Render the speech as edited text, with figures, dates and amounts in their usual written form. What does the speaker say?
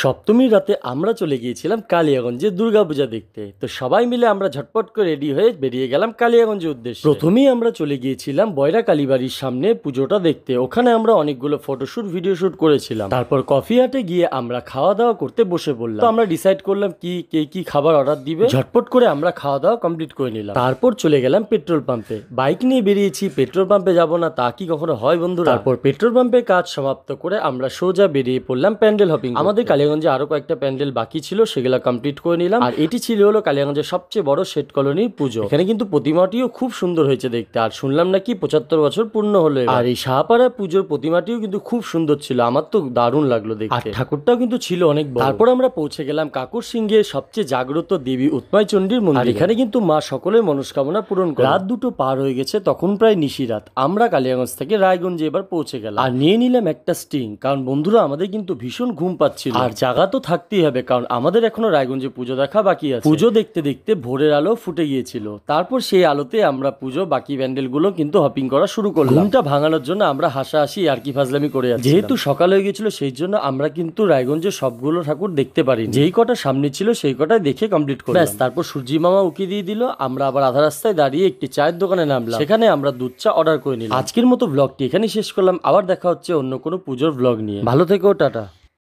সপ্তমীর রাতে আমরা চলে গিয়েছিলাম কালিয়াগঞ্জে দুর্গাপূজা দেখতে। তো সবাই মিলে আমরা ঝটপট করে রেডি হয়ে বেরিয়ে গেলাম কালিয়াগঞ্জের উদ্দেশ্যে। প্রথমেই আমরা চলে গিয়েছিলাম বয়রা কালীবাড়ির সামনে পুজোটা দেখতে। ওখানে আমরা অনেকগুলো ফটোশুট ভিডিও শুট করেছিলাম। তারপর কফি হাটে গিয়ে আমরা খাওয়া দাওয়া করতে বসে পড়লাম। তো আমরা ডিসাইড করলাম কে কি খাবার অর্ডার দিবে। ঝটপট করে আমরা খাওয়া দাওয়া কমপ্লিট করে নিলাম। তারপর চলে গেলাম পেট্রোল পাম্পে। বাইক নিয়ে বেরিয়েছি, পেট্রোল পাম্পে যাব না তা কি কখনো হয় বন্ধুরা। তারপর পেট্রোল পাম্পের কাজ সমাপ্ত করে আমরা সোজা বেরিয়ে পড়লাম প্যান্ডেল হপিং। আমাদের কালিয়াগঞ্জে আরো কয়েকটা প্যান্ডেল বাকি ছিল, সেগুলো কমপ্লিট করে নিলাম। আর এটি ছিল হলো কালিয়াগঞ্জের সবচেয়ে বড় শেঠ কলোনির পুজো। এখানে কিন্তু প্রতিমাটিও খুব সুন্দর হয়েছে দেখতে। আর শুনলাম নাকি 75 বছর পূর্ণ হলো। আর এই শাহপাড়া পুজোর প্রতিমাটিও কিন্তু খুব সুন্দর ছিল, আমার তো দারুণ লাগলো দেখতে। আর ঠাকুরটাও কিন্তু ছিল অনেক বড়। তারপর আমরা পৌঁছে গেলাম কাকুর সিংহের সবচেয়ে জাগ্রত দেবী উৎমাই চণ্ডীর মন্দির। আর এখানে কিন্তু মা সকলের মনস্কামনা পূরণ করে। রাত 2টো পার হয়ে গেছে, তখন প্রায় নিশিরাত। আমরা কালিয়াগঞ্জ থেকে রায়গঞ্জে এবার পৌঁছে গেলাম। আর নিয়ে নিলাম একটা স্টিং, কারণ বন্ধুরা আমাদের কিন্তু ভীষণ ঘুম পাচ্ছিল। আর জায়গা তো থাকতেই হবে, কারণ আমাদের এখনো রায়গঞ্জে পুজো দেখা বাকি আছে। পুজো দেখতে দেখতে ভোরের আলো ফুটে গিয়েছিল। তারপর সেই আলোতে আমরা পুজো বাকি প্যান্ডেল গুলো কিন্তু হপিং করা শুরু করলাম। ঘুমটা ভাঙানোর জন্য আমরা হাসাহাসি আর কি ফাজলামি করে আছি। যেহেতু সকাল হয়ে গেছিল সেই জন্য আমরা কিন্তু রায়গঞ্জের সবগুলো ঠাকুর দেখতে পারি। যেই কটা সামনে ছিল সেই কটাই দেখে কমপ্লিট করলাম। তারপর সূর্যি মামা উকি দিয়ে দিল। আমরা আবার আধা রাস্তায় দাঁড়িয়ে একটি চায়ের দোকানে নামলাম। সেখানে আমরা দুধ চা অর্ডার করে নিলাম। আজকের মতো ব্লগটি এখানেই শেষ করলাম। আবার দেখা হচ্ছে অন্য কোনো পুজোর ব্লগ নিয়ে। ভালো থেকো, টাটা।